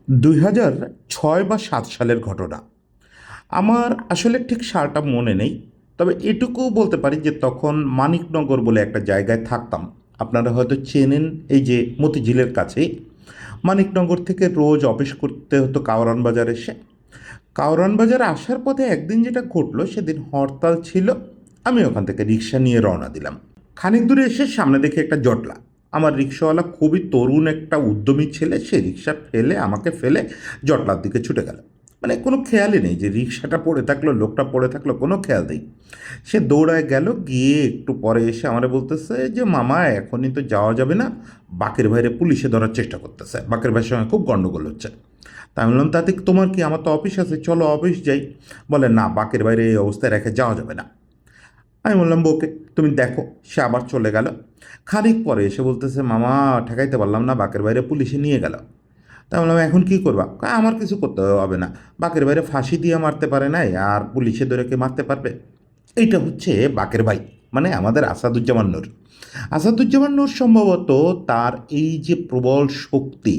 2006 বা 7 সালের ঘটনা। আমার আসলে ঠিক সালটা মনে নেই, তবে এটুকু বলতে পারি যে তখন মানিকনগর বলে একটা জায়গায় থাকতাম। আপনারা হয়তো চেনেন, এই যে মতিঝিলের কাছেই। মানিকনগর থেকে রোজ অফিস করতে হতো কাওরান বাজার এসে। কাওরান বাজারে আসার পথে একদিন যেটা ঘটলো, সেদিন হরতাল ছিল। আমি ওখান থেকে রিক্সা নিয়ে রওনা দিলাম। খানিক দূরে এসে সামনে দেখি একটা জটলা। আমার রিক্সাওয়ালা খুবই তরুণ একটা উদ্যমী ছেলে, সে রিক্সা ফেলে আমাকে ফেলে জটলার দিকে ছুটে গেল। মানে কোনো খেয়ালই নেই যে রিক্সাটা পড়ে থাকলো, লোকটা পড়ে থাকলো, কোনো খেয়াল নেই। সে দৌড়ায় গেল, গিয়ে একটু পরে এসে আমার বলতেছে যে মামা এখনই তো যাওয়া যাবে না, বাকের ভাইরে পুলিশে ধরার চেষ্টা করতেছে, বাকের ভাইয়ের সঙ্গে খুব গন্ডগোল হচ্ছে। তা আমি বললাম তাতে তোমার কি, আমার তো অফিস আছে, চলো অফিস যাই। বলে না, বাকের বাইরে এই অবস্থায় রেখে যাওয়া যাবে না। আমি বললাম ওকে, তুমি দেখো। সে আবার চলে গেল। খানিক পরে এসে বলতেছে মামা ঠেকাইতে পারলাম না, বাকের বাইরে পুলিশে নিয়ে গেল। তা বললাম এখন কি করবা? আমার কিছু করতে হবে না, বাকের বাইরে ফাঁসি দিয়ে মারতে পারে নাই, আর পুলিশে ধরে কে মারতে পারবে? এইটা হচ্ছে বাকের ভাই, মানে আমাদের আসাদুজ্জামান নূর। আসাদুজ্জামান নূর সম্ভবত তার এই যে প্রবল শক্তি,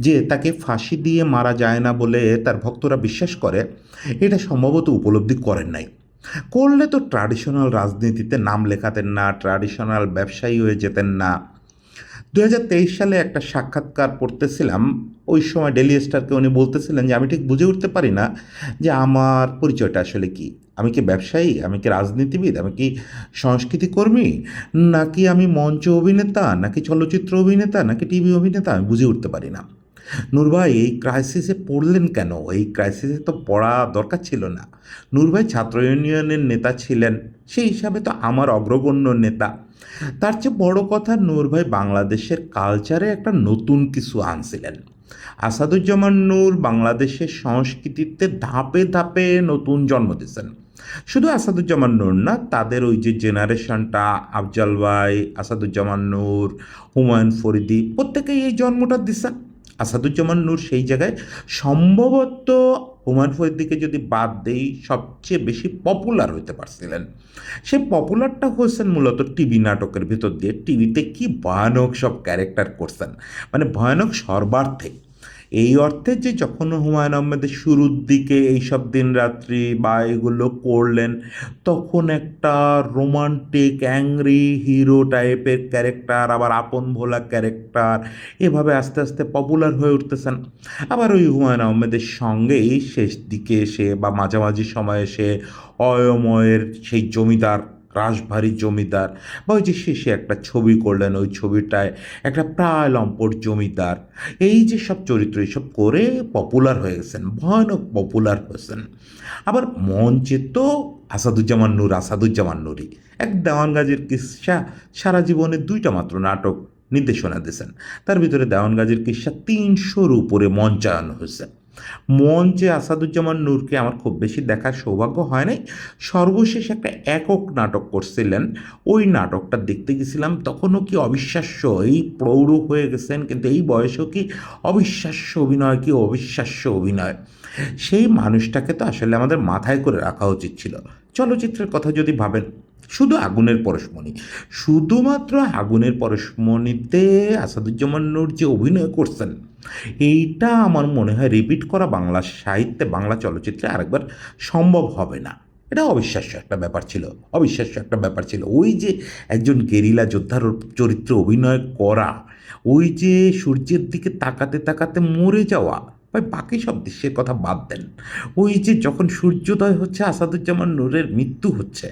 যে তাকে ফাঁসি দিয়ে মারা যায় না বলে তার ভক্তরা বিশ্বাস করে, এটা সম্ভবত উপলব্ধি করেন নাই। করলে তো ট্র্যাডিশনাল রাজনীতিতে নাম লেখাতেন না, ট্র্যাডিশনাল ব্যবসায়ী হয়ে যেতেন না। 2023 সালে একটা সাক্ষাৎকার পড়তেছিলাম। ওই সময় ডেলি স্টারকে উনি বলতেছিলেন যে আমি ঠিক বুঝে উঠতে পারি না যে আমার পরিচয়টা আসলে কি। আমি কি ব্যবসায়ী, আমি কি রাজনীতিবিদ, আমি কি সংস্কৃতি কর্মী, নাকি আমি মঞ্চ অভিনেতা, নাকি চলচ্চিত্র অভিনেতা, নাকি টিভি অভিনেতা, আমি বুঝে উঠতে পারি না। নূর ভাই এই ক্রাইসিসে পড়লেন কেন? এই ক্রাইসিসে তো পড়া দরকার ছিল না। নূর ভাই ছাত্র ইউনিয়নের নেতা ছিলেন, সেই হিসাবে তো আমার অগ্রগণ্য নেতা। তার চেয়ে বড় কথা, নূর ভাই বাংলাদেশের কালচারে একটা নতুন কিছু আনছিলেন। আসাদুজ্জামান নূর বাংলাদেশের সংস্কৃতিতে ধাপে ধাপে নতুন জন্ম দিয়েছেন। শুধু আসাদুজ্জামান নূর না, তাদের ওই যে জেনারেশনটা, আফজাল ভাই, আসাদুজ্জামান নূর, হুমায়ুন ফরিদি, প্রত্যেকেই এই জন্মটা দিছেন। আসাদুজ্জামান নূর সেই জায়গায় সম্ভবত হুমায়ুন ফরিদিকে যদি বাদ দেই সবচেয়ে বেশি পপুলার হইতে পারছিলেন। সে পপুলারটা হয়েছেন মূলত টিভি নাটকের ভিতর দিয়ে। টিভিতে কি ভয়ানক সব ক্যারেক্টার করছেন, মানে ভয়ানক সর্বার্থে। এই অর্থে যে যখন হুমায়ুন আহমেদের শুরুর দিকে এইসব দিনরাত্রি বা এগুলো করলেন, তখন একটা রোমান্টিক অ্যাংরি হিরো টাইপের ক্যারেক্টার, আবার আপন ভোলা ক্যারেক্টার, এভাবে আস্তে আস্তে পপুলার হয়ে উঠতেছেন। আবার ওই হুমায়ুন আহমেদের সঙ্গেই শেষ দিকে এসে বা মাঝামাঝি সময়ে এসে অয়ময়ের সেই জমিদার, রাশভারী জমিদার, বা ওই যে শেষে একটা ছবি করলেন, ওই ছবিটায় একটা প্রায় লম্পট জমিদার, এই যে সব চরিত্র এইসব করে পপুলার হয়ে গেছেন, ভয়ানক পপুলার হয়েছেন। আবার মঞ্চে তো আসাদুজ্জামান নূর আসাদুজ্জামান নূরই। এক দেওয়ান গাজীর কিসসা, সারা জীবনে 2টা মাত্র নাটক নির্দেশনা দিয়েছেন, তার ভিতরে দেওয়ান গাজীর কিসসা 300-র উপরে মঞ্চায়ন হয়েছে। মঞ্চে আসাদুজ্জামান নূরকে আমার খুব বেশি দেখার সৌভাগ্য হয় নাই। সর্বশেষ একটা একক নাটক করছিলেন, ওই নাটকটা দেখতে গেছিলাম, তখনও কি অবিশ্বাস্য, এই প্রৌঢ় হয়ে গেছেন কিন্তু এই বয়সেও কি অবিশ্বাস্য অভিনয়, কি অবিশ্বাস্য অভিনয়। সেই মানুষটাকে তো আসলে আমাদের মাথায় করে রাখা উচিত ছিল। চলচ্চিত্রের কথা যদি ভাবেন, শুধু আগুনের পরশমণি, শুধুমাত্র আগুনের পরশমণিতে আসাদুজ্জামান নূর যে অভিনয় করছেন, এইটা আমার মনে হয় রিপিট করা বাংলা সাহিত্যে, বাংলা চলচ্চিত্রে আরেকবার সম্ভব হবে না। এটা অবিশ্বাস্য একটা ব্যাপার ছিল, অবিশ্বাস্য একটা ব্যাপার ছিল। ওই যে একজন গেরিলা যোদ্ধার চরিত্রে অভিনয় করা, ওই যে সূর্যের দিকে তাকাতে তাকাতে মরে যাওয়া, ভাই বাকি সব দৃশ্যের কথা বাদ দেন, ওই যে যখন সূর্যোদয় হচ্ছে আসাদুজ্জামান নূরের মৃত্যু হচ্ছে,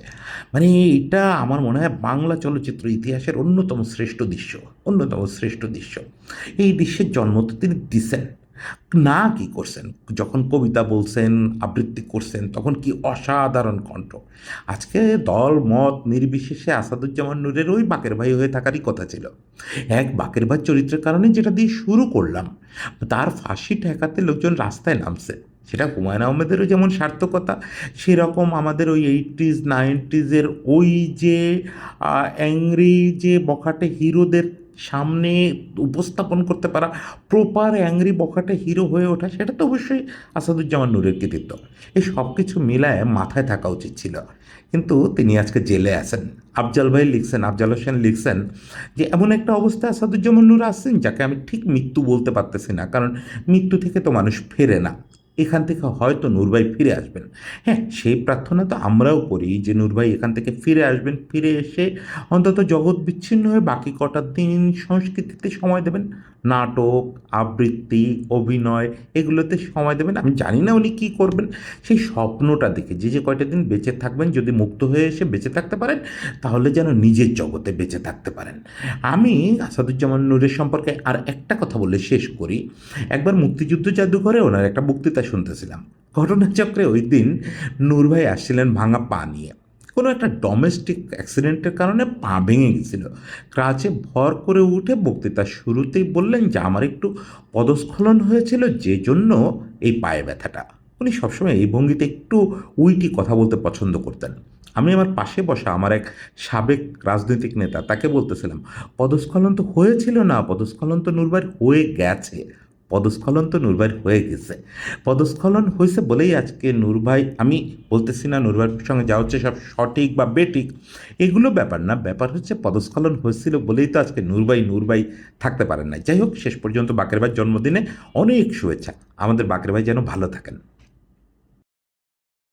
মানে এটা আমার মনে হয় বাংলা চলচ্চিত্র ইতিহাসের অন্যতম শ্রেষ্ঠ দৃশ্য, অন্যতম শ্রেষ্ঠ দৃশ্য। এই দৃশ্যের জন্ম তো তিনি দিছেন, না কি করছেন, যখন কবিতা বলছেন, আবৃত্তি করছেন, তখন কি অসাধারণ কণ্ঠ। আজকে দল মত নির্বিশেষে আসাদুজ্জামান নূরের ওই বাকের ভাই হয়ে থাকারই কথা ছিল। এক বাকের ভাই চরিত্রের কারণে যেটা দিয়ে শুরু করলাম, তার ফাঁসি ঠেকাতে লোকজন রাস্তায় নামছে, সেটা হুমায়ুন আহমেদেরও যেমন সার্থকতা, সেরকম আমাদের ওই 80s 90s ওই যে অ্যাংরি যে বখাটে হিরোদের সামনে উপস্থাপন করতে পারা, প্রপার অ্যাংরি বখাটে হিরো হয়ে ওঠা, সেটা তো অবশ্যই আসাদুজ্জামান নূরের কৃতিত্ব। এই সব কিছু মিলায় মাথায় থাকা উচিত ছিল, কিন্তু তিনি আজকে জেলে আছেন। আফজাল ভাই লিখছেন, আফজাল হোসেন লিখছেন যে এমন একটা অবস্থায় আসাদুজ্জামান নূর আছেন যাকে আমি ঠিক মৃত্যু বলতে পারতেছি না, কারণ মৃত্যু থেকে তো মানুষ ফেরে না। এখান থেকে হয়তো নূরভাই ফিরে আসবেন। হ্যাঁ, সেই প্রার্থনা তো আমরাও করি যে নূরভাই এখান থেকে ফিরে আসবেন, ফিরে এসে অন্তত জগৎ বিচ্ছিন্ন হয়ে বাকি কটা দিন সংস্কৃতিতে সময় দেবেন, নাটক, আবৃত্তি, অভিনয়, এগুলোতে সময় দেবেন। আমি জানি না উনি কী করবেন, সেই স্বপ্নটা দেখে যে কয়টা দিন বেঁচে থাকবেন, যদি মুক্ত হয়ে এসে বেঁচে থাকতে পারেন তাহলে যেন নিজের জগতে বেঁচে থাকতে পারেন। আমি আসাদুজ্জামান নূরের সম্পর্কে আর একটা কথা বলে শেষ করি। একবার মুক্তিযুদ্ধ জাদুঘরে ওনার একটা বক্তৃতা শুনতেছিলাম। ঘটনাচক্রে ওই দিন নূর ভাই আসছিলেন ভাঙা পা নিয়ে। কোনো একটা ডোমেস্টিক অ্যাক্সিডেন্টের কারণে পা ভেঙে গেছিল। ক্রাচে ভর করে উঠে বক্তৃতা শুরুতেই বললেন যে আমার একটু পদস্খলন হয়েছিল, যে জন্য এই পায়ে ব্যথাটা। উনি সবসময় এই ভঙ্গিতে একটু উইটি কথা বলতে পছন্দ করতেন। আমি আমার পাশে বসা আমার এক সাবেক রাজনৈতিক নেতা, তাকে বলতেছিলাম, পদস্খলন তো হয়েছিল না, পদস্খলন তো নূরভাইয়ের হয়ে গেছে, পদস্খলন তো নূরভাইয়ের হয়ে গেছে। পদস্খলন হয়েছে বলেই আজকে নূরভাই, আমি বলতেছি না নূরভাইয়ের সঙ্গে যা হচ্ছে সব সঠিক বা বেঠিক, এগুলো ব্যাপার না, ব্যাপার হচ্ছে পদস্খলন হয়েছিল বলেই তো আজকে নূরভাই থাকতে পারেন না। যাই হোক, শেষ পর্যন্ত বাকের ভাইয়ের জন্মদিনে অনেক শুভেচ্ছা। আমাদের বাকের ভাই যেন ভালো থাকেন।